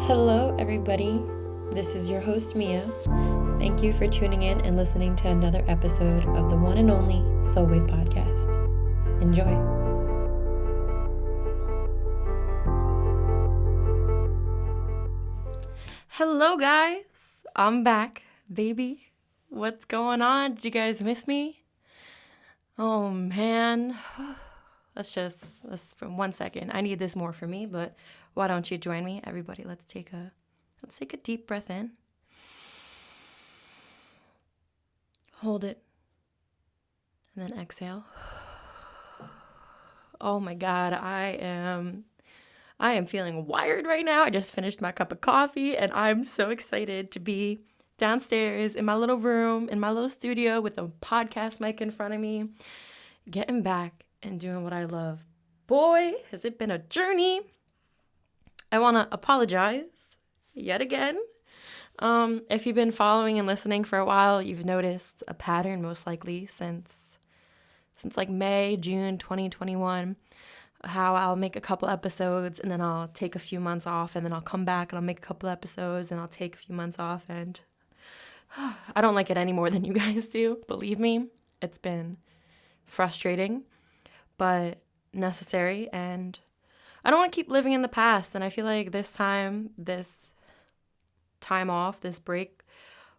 Hello, everybody. This is your host, Mia. Thank you for tuning in and listening to another episode of the one and only SoulWave podcast. Enjoy. Hello, guys. I'm back, baby. What's going on? Did you guys miss me? Oh, man. Let's for 1 second. I need this more for me, but why don't you join me? Everybody, let's take a deep breath in. Hold it. And then exhale. Oh my God, I am feeling wired right now. I just finished my cup of coffee and I'm so excited to be downstairs in my little room, in my little studio with a podcast mic in front of me, getting back and doing what I love. Boy, has it been a journey. I want to apologize yet again. If you've been following and listening for a while, you've noticed a pattern most likely since like May, June 2021, how I'll make a couple episodes and then I'll take a few months off and then I'll come back and I'll make a couple episodes and I'll take a few months off, and I don't like it any more than you guys do. Believe me, it's been frustrating, but necessary, and I don't want to keep living in the past. And I feel like this time off, this break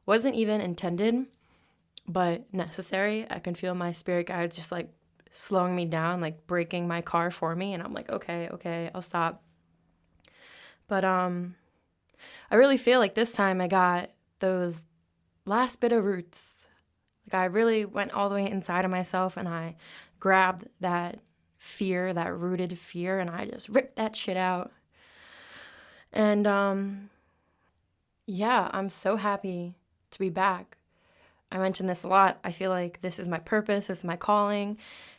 wasn't even intended, but necessary. I can feel my spirit guides just like slowing me down, like braking my car for me. And I'm like, okay, I'll stop. But I really feel like this time I got those last bit of roots. Like I really went all the way inside of myself and I grabbed that fear, that rooted fear, and I just ripped that shit out. And yeah, I'm so happy to be back. I mention this a lot. I feel like this is my purpose, this is my calling,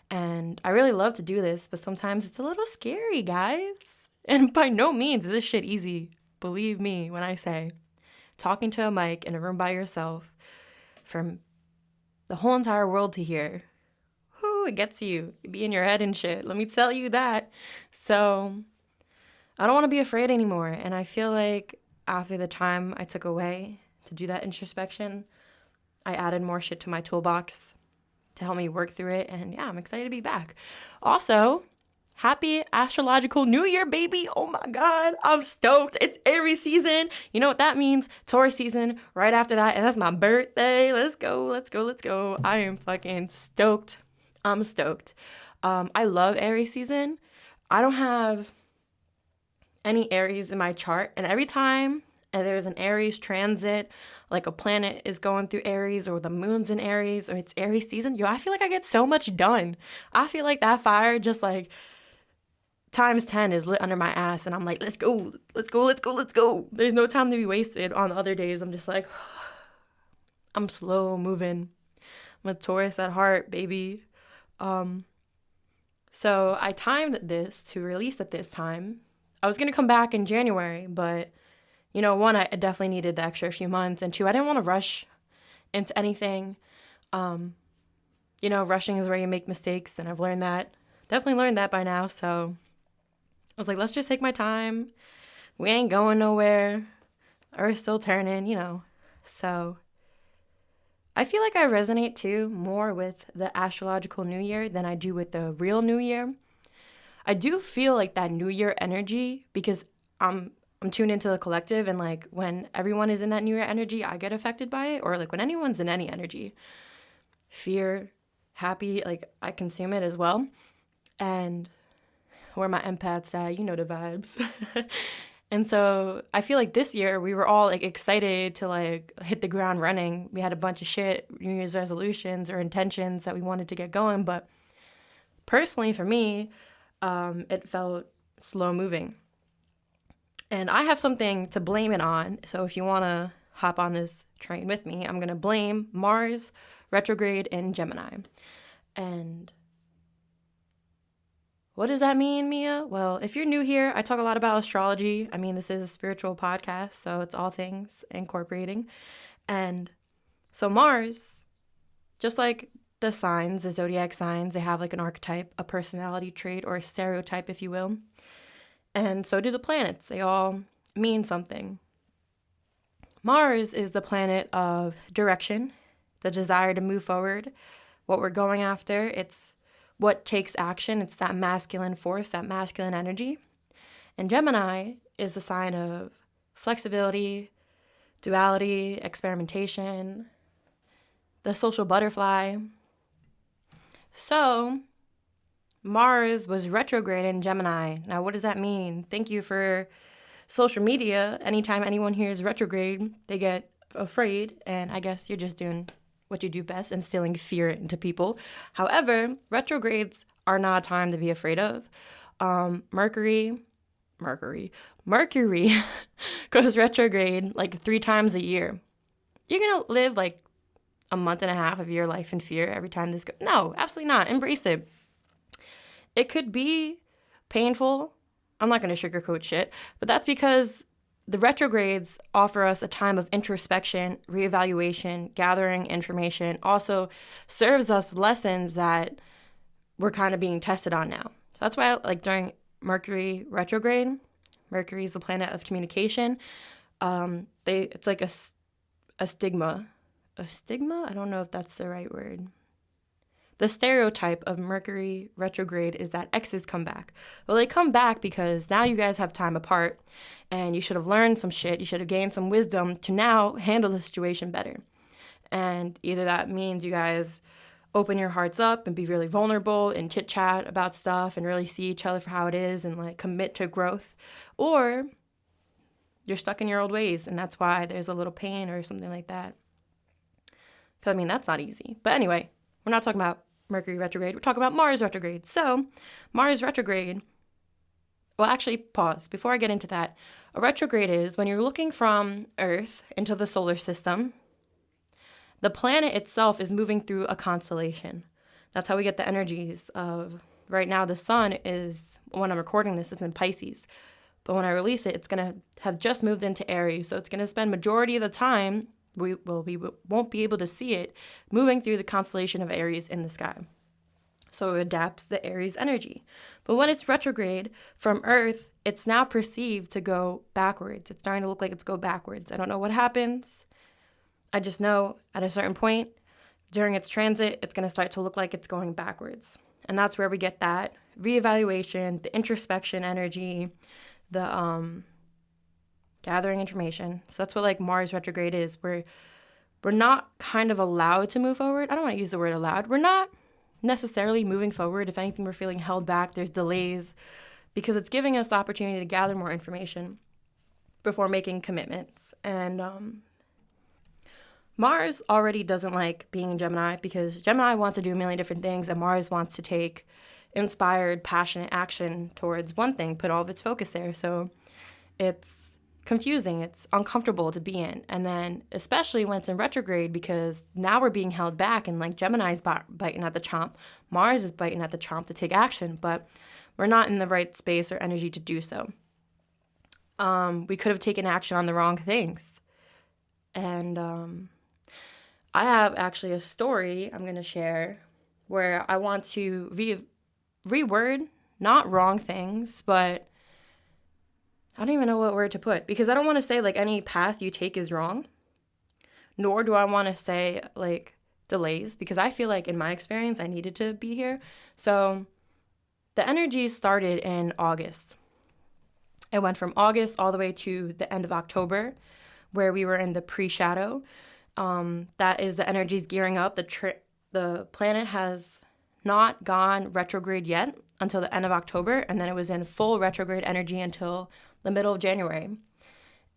and I really love to do this, but sometimes it's a little scary, guys. And by no means is this shit easy. Believe me when I say talking to a mic in a room by yourself from the whole entire world to hear. It gets you. You be in your head and shit. Let me tell you that. So I don't want to be afraid anymore. And I feel like after the time I took away to do that introspection, I added more shit to my toolbox to help me work through it. And yeah, I'm excited to be back. Also, happy astrological new year, baby. Oh my God, I'm stoked. It's Aries season. You know what that means? Taurus season right after that. And that's my birthday. Let's go. I am fucking stoked. I'm stoked. I love Aries season. I don't have any Aries in my chart. And every time there's an Aries transit, like a planet is going through Aries or the moon's in Aries or it's Aries season, I feel like I get so much done. I feel like that fire just like times 10 is lit under my ass. And I'm like, let's go. There's no time to be wasted. On the other days, I'm just like, I'm slow moving. I'm a Taurus at heart, baby. So I timed this to release at this time. I was going to come back in January, but one, I definitely needed the extra few months, and two, I didn't want to rush into anything. Rushing is where you make mistakes, and I've definitely learned that by now. So I was like, let's just take my time. We ain't going nowhere. Earth's still turning, so I feel like I resonate too more with the astrological new year than I do with the real new year. I do feel like that new year energy because I'm tuned into the collective, and like when everyone is in that new year energy, I get affected by it, or like when anyone's in any energy, fear, happy, like I consume it as well. And where my empaths at, the vibes. And so I feel like this year we were all like excited to like hit the ground running. We had a bunch of shit, New Year's resolutions or intentions that we wanted to get going. But personally for me, it felt slow moving. And I have something to blame it on. So if you want to hop on this train with me, I'm going to blame Mars retrograde in Gemini. And what does that mean, Mia? Well, if you're new here, I talk a lot about astrology. I mean, this is a spiritual podcast, so it's all things incorporating. And so Mars, just like the signs, the zodiac signs, they have like an archetype, a personality trait, or a stereotype, if you will. And so do the planets. They all mean something. Mars is the planet of direction, the desire to move forward, what we're going after. It's what takes action. It's that masculine force, that masculine energy. And Gemini is the sign of flexibility, duality, experimentation, the social butterfly. So Mars was retrograde in Gemini. Now, what does that mean? Thank you for social media. Anytime anyone hears retrograde, they get afraid, and I guess you're just doing what you do best, instilling fear into people. However, retrogrades are not a time to be afraid of. Mercury goes retrograde like 3 times a year. You're gonna live like a month and a half of your life in fear every time this goes. No, absolutely not. Embrace it. It could be painful. I'm not going to sugarcoat shit, but that's because the retrogrades offer us a time of introspection, reevaluation, gathering information, also serves us lessons that we're kind of being tested on now. So that's why, like, during Mercury retrograde, Mercury is the planet of communication. It's like a stigma. A stigma? I don't know if that's the right word. The stereotype of Mercury retrograde is that exes come back. Well, they come back because now you guys have time apart and you should have learned some shit. You should have gained some wisdom to now handle the situation better. And either that means you guys open your hearts up and be really vulnerable and chit chat about stuff and really see each other for how it is and like commit to growth, or you're stuck in your old ways and that's why there's a little pain or something like that. I mean, that's not easy. But anyway, we're not talking about Mercury retrograde. We're talking about Mars retrograde. So Mars retrograde, well, actually, pause. Before I get into that, a retrograde is when you're looking from Earth into the solar system, the planet itself is moving through a constellation. That's how we get the energies of, right now, the sun is, when I'm recording this, it's in Pisces. But when I release it, it's going to have just moved into Aries. So it's going to spend majority of the time, we won't be able to see it, moving through the constellation of Aries in the sky. So it adapts the Aries energy. But when it's retrograde from Earth, it's now perceived to go backwards. It's starting to look like it's go backwards. I don't know what happens. I just know at a certain point during its transit, it's going to start to look like it's going backwards. And that's where we get that reevaluation, the introspection energy, the gathering information. So that's what like Mars retrograde is. We're not kind of allowed to move forward. I don't want to use the word allowed. We're not necessarily moving forward. If anything, we're feeling held back. There's delays because it's giving us the opportunity to gather more information before making commitments. And Mars already doesn't like being in Gemini because Gemini wants to do a million different things and Mars wants to take inspired, passionate action towards one thing, put all of its focus there. So it's confusing, it's uncomfortable to be in. And then especially when it's in retrograde, because now we're being held back and like Gemini's biting at the chomp, Mars is biting at the chomp to take action, but we're not in the right space or energy to do so. We could have taken action on the wrong things. And I have actually a story I'm going to share where I want to reword, not wrong things, but I don't even know what word to put because I don't want to say like any path you take is wrong, nor do I want to say like delays because I feel like in my experience I needed to be here. So the energy started in August. It went from August all the way to the end of October where we were in the pre-shadow. That is the energies gearing up. The planet has not gone retrograde yet until the end of October, and then it was in full retrograde energy until the middle of January.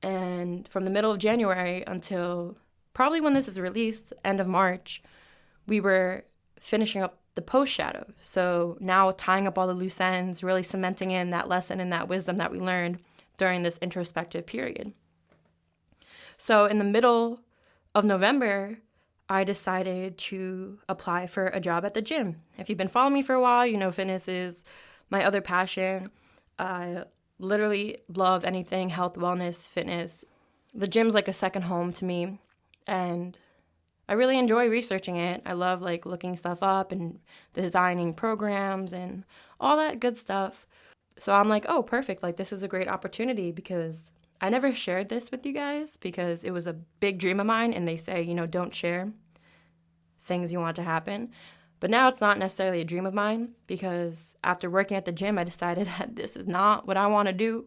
And from the middle of January until probably when this is released, end of March, we were finishing up the post-shadow. So now tying up all the loose ends, really cementing in that lesson and that wisdom that we learned during this introspective period. So in the middle of November, I decided to apply for a job at the gym. If you've been following me for a while, you know fitness is my other passion. I literally love anything health, wellness, fitness. The gym's like a second home to me, and I really enjoy researching it. I love like looking stuff up and designing programs and all that good stuff. So I'm like, oh, perfect. Like this is a great opportunity because I never shared this with you guys because it was a big dream of mine, and they say, don't share things you want to happen. But now it's not necessarily a dream of mine because after working at the gym, I decided that this is not what I want to do,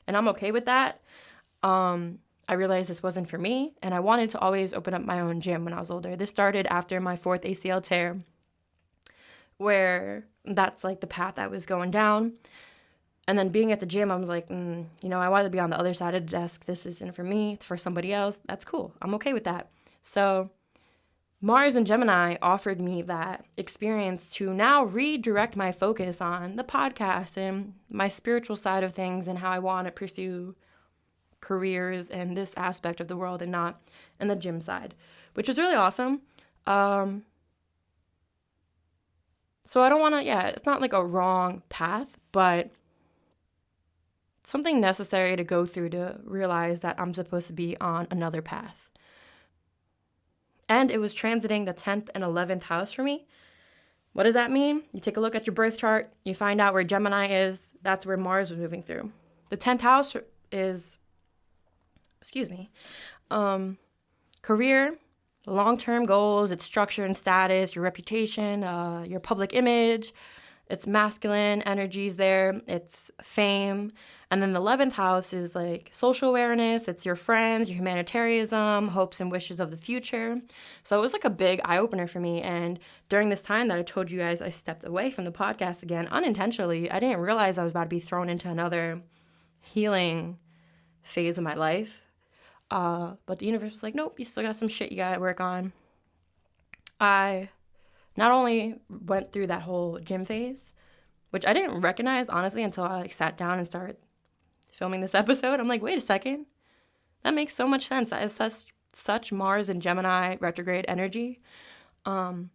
and I'm okay with that. I realized this wasn't for me, and I wanted to always open up my own gym when I was older. This started after my 4th ACL tear, where that's like the path I was going down. And then being at the gym, I was like, I wanted to be on the other side of the desk. This isn't for me, it's for somebody else. That's cool. I'm okay with that. So Mars and Gemini offered me that experience to now redirect my focus on the podcast and my spiritual side of things and how I want to pursue careers and this aspect of the world and not in the gym side, which was really awesome. So I don't want to, it's not like a wrong path, but something necessary to go through to realize that I'm supposed to be on another path. And it was transiting the 10th and 11th house for me. What does that mean? You take a look at your birth chart, you find out where Gemini is, that's where Mars was moving through. The 10th house is, career, long-term goals, its structure and status, your reputation, your public image, it's masculine energies there, it's fame. And then the 11th house is like social awareness, it's your friends, your humanitarianism, hopes and wishes of the future. So it was like a big eye-opener for me. And during this time that I told you guys I stepped away from the podcast again, unintentionally, I didn't realize I was about to be thrown into another healing phase of my life. But the universe was like, nope, you still got some shit you gotta work on. I not only went through that whole gym phase, which I didn't recognize, honestly, until I sat down and started filming this episode. I'm like, wait a second. That makes so much sense. That is such Mars and Gemini retrograde energy. But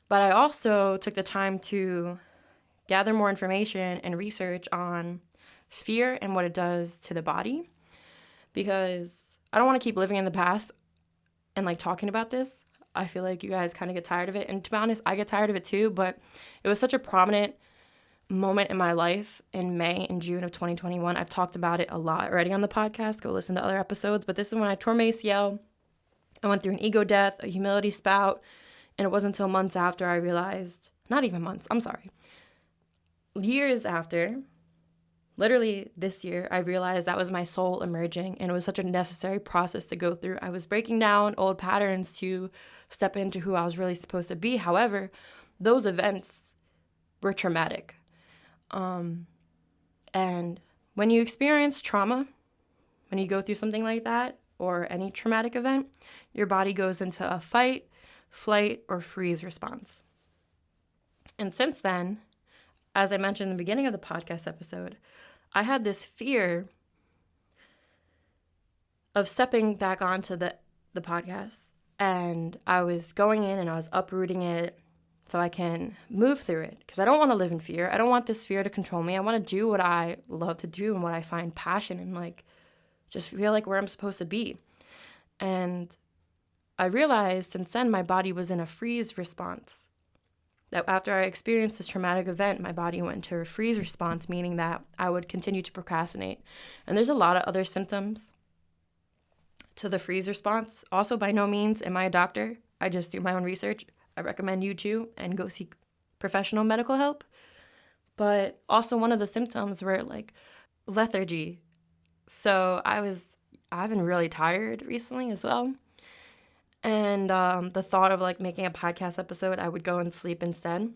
I also took the time to gather more information and research on fear and what it does to the body, because I don't want to keep living in the past and like talking about this. I feel like you guys kind of get tired of it. And to be honest, I get tired of it too, but it was such a prominent moment in my life in May and June of 2021. I've talked about it a lot already on the podcast. Go listen to other episodes. But this is when I tore my ACL. I went through an ego death, a humility spout, and it wasn't until months after I realized, not even months, I'm sorry, years after, literally this year, I realized that was my soul emerging, and it was such a necessary process to go through. I was breaking down old patterns to step into who I was really supposed to be. However, those events were traumatic. And when you experience trauma, when you go through something like that, or any traumatic event, your body goes into a fight, flight, or freeze response. And since then, as I mentioned in the beginning of the podcast episode, I had this fear of stepping back onto the podcast, and I was going in and I was uprooting it so I can move through it, because I don't want to live in fear. I don't want this fear to control me. I want to do what I love to do and what I find passion in, like just feel like where I'm supposed to be. And I realized since then my body was in a freeze response. That after I experienced this traumatic event, my body went into a freeze response, meaning that I would continue to procrastinate. And there's a lot of other symptoms to the freeze response. Also, by no means am I a doctor. I just do my own research. I recommend you too, and go seek professional medical help. But also one of the symptoms were like lethargy. So I've been really tired recently as well. And the thought of like making a podcast episode, I would go and sleep instead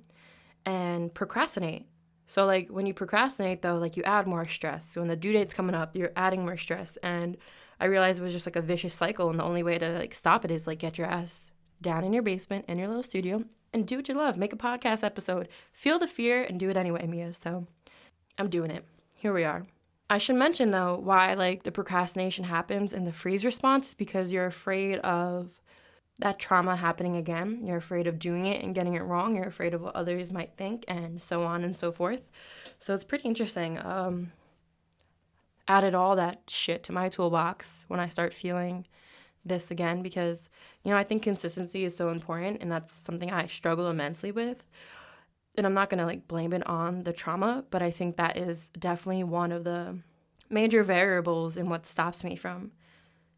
and procrastinate. So like when you procrastinate though, like you add more stress. So when the due date's coming up, you're adding more stress. And I realized it was just like a vicious cycle. And the only way to like stop it is like get your ass down in your basement in your little studio and do what you love. Make a podcast episode. Feel the fear and do it anyway, Mia. So I'm doing it. Here we are. I should mention though why like the procrastination happens in the freeze response, because you're afraid of that trauma happening again. You're afraid of doing it and getting it wrong. You're afraid of what others might think, and so on and so forth. So it's pretty interesting. Added all that shit to my toolbox when I start feeling this again, because, I think consistency is so important, and that's something I struggle immensely with. And I'm not going to like blame it on the trauma, but I think that is definitely one of the major variables in what stops me from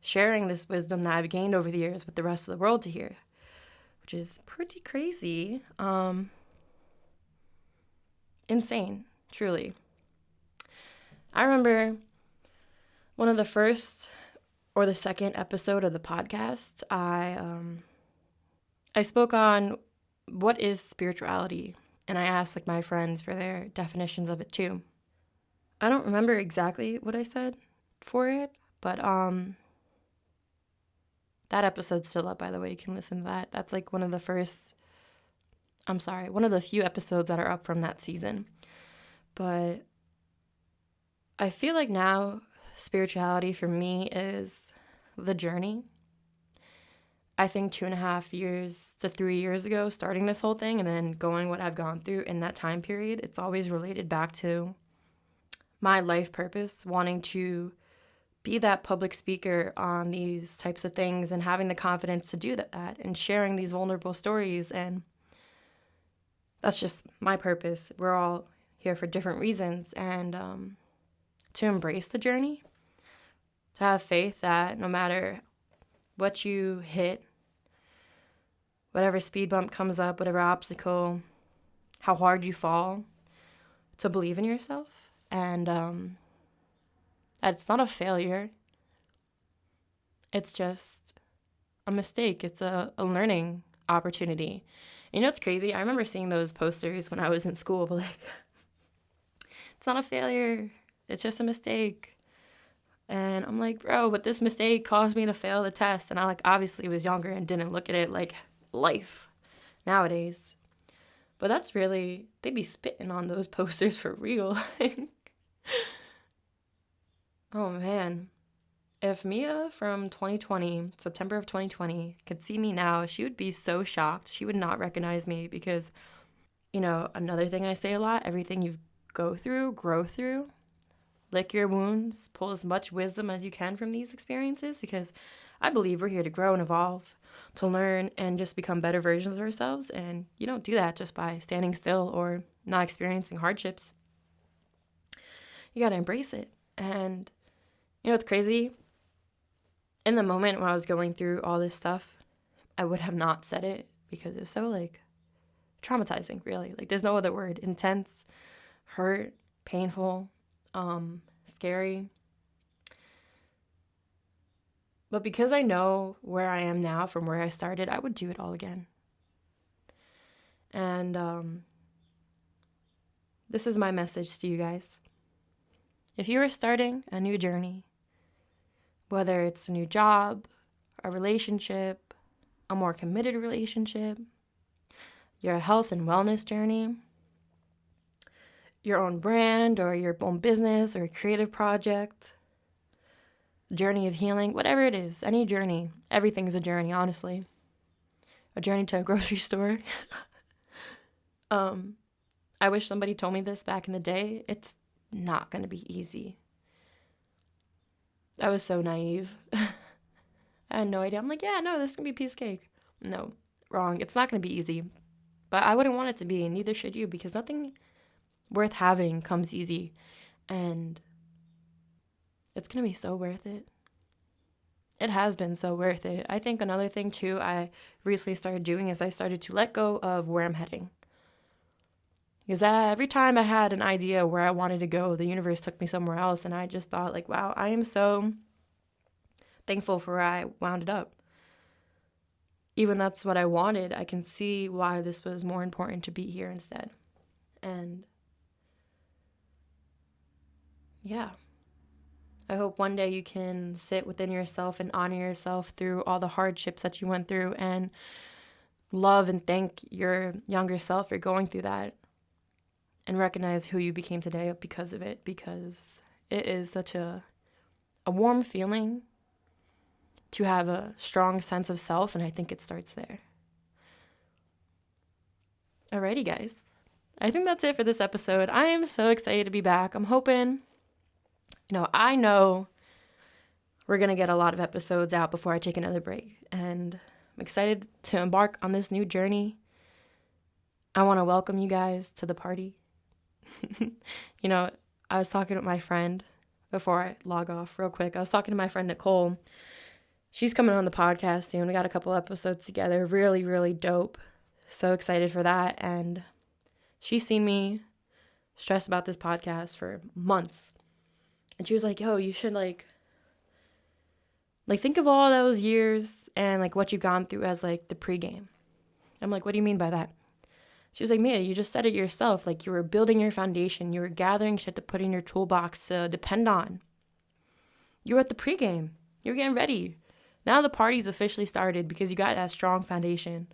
sharing this wisdom that I've gained over the years with the rest of the world to hear, which is pretty crazy. Insane, truly. I remember one of the first or the second episode of the podcast, I spoke on what is spirituality, and I asked like my friends for their definitions of it too. I don't remember exactly what I said for it, but that episode's still up, by the way. You can listen to that. That's like one of the few episodes that are up from that season. But I feel like now spirituality for me is the journey. I think 2.5 years to 3 years ago, starting this whole thing and then going what I've gone through in that time period, it's always related back to my life purpose, wanting to be that public speaker on these types of things and having the confidence to do that and sharing these vulnerable stories. And that's just my purpose. We're all here for different reasons. And to embrace the journey, to have faith that no matter what you hit, whatever speed bump comes up, whatever obstacle, how hard you fall, to believe in yourself. And it's not a failure. It's just a mistake. It's a learning opportunity. You know, it's crazy. I remember seeing those posters when I was in school, but like, it's not a failure. It's just a mistake. And I'm like, bro, but this mistake caused me to fail the test. And I like obviously was younger and didn't look at it like life nowadays. But that's really, they be spitting on those posters for real. Oh man. If Mia from 2020, September of 2020, could see me now, she would be so shocked. She would not recognize me because, you know, another thing I say a lot, everything you go through, grow through. Lick your wounds, pull as much wisdom as you can from these experiences, because I believe we're here to grow and evolve, to learn and just become better versions of ourselves. And you don't do that just by standing still or not experiencing hardships. You got to embrace it. And you know, it's crazy. In the moment when I was going through all this stuff, I would have not said it because it was so like traumatizing, really. Like there's no other word. Intense, hurt, painful, scary. But because I know where I am now from where I started, I would do it all again. And this is my message to you guys. If you are starting a new journey, whether it's a new job, a relationship, a more committed relationship, your health and wellness journey, your own brand or your own business or a creative project, journey of healing, whatever it is, any journey, everything's a journey, honestly. A journey to a grocery store. I wish somebody told me this back in the day. It's not going to be easy. I was so naive. I had no idea. I'm like, yeah, no, this is going to be a piece of cake. No, wrong. It's not going to be easy. But I wouldn't want it to be, and neither should you, because nothing worth having comes easy. And it's going to be so worth it. It has been so worth it. I think another thing, too, I recently started doing is I started to let go of where I'm heading. Because every time I had an idea where I wanted to go, the universe took me somewhere else. And I just thought, like, wow, I am so thankful for where I wound up. Even that's what I wanted, I can see why this was more important to be here instead. And yeah, I hope one day you can sit within yourself and honor yourself through all the hardships that you went through and love and thank your younger self for going through that and recognize who you became today because of it, because it is such a warm feeling to have a strong sense of self, and I think it starts there. Alrighty, guys. I think that's it for this episode. I am so excited to be back. I'm hoping, I know we're going to get a lot of episodes out before I take another break, and I'm excited to embark on this new journey. I want to welcome you guys to the party. I was talking with my friend before I log off real quick. I was talking to my friend Nicole. She's coming on the podcast soon. We got a couple episodes together. Really, really dope. So excited for that. And she's seen me stress about this podcast for months. And she was like, yo, you should like think of all those years and like what you've gone through as like the pregame. I'm like, what do you mean by that? She was like, Mia, you just said it yourself. Like you were building your foundation. You were gathering shit to put in your toolbox to depend on. You were at the pregame. You were getting ready. Now the party's officially started because you got that strong foundation.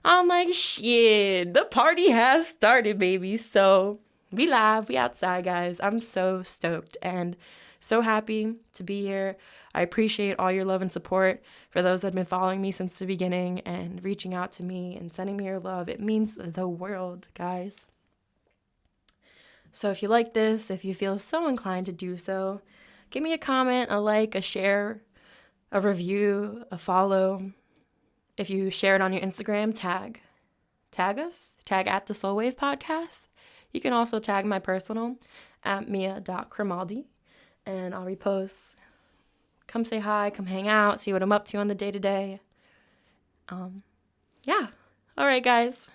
I'm like, shit, the party has started, baby. So we live, we outside, guys. I'm so stoked and so happy to be here. I appreciate all your love and support for those that have been following me since the beginning and reaching out to me and sending me your love. It means the world, guys. So if you like this, if you feel so inclined to do so, give me a comment, a like, a share, a review, a follow. If you share it on your Instagram, tag us, tag at the SoulWave podcast. You can also tag my personal at mia.crimaldi and I'll repost. Come say hi, come hang out, see what I'm up to on the day-to-day. Yeah. All right, guys.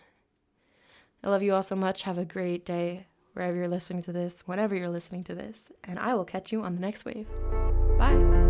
I love you all so much. Have a great day wherever you're listening to this, whenever you're listening to this, and I will catch you on the next wave. Bye.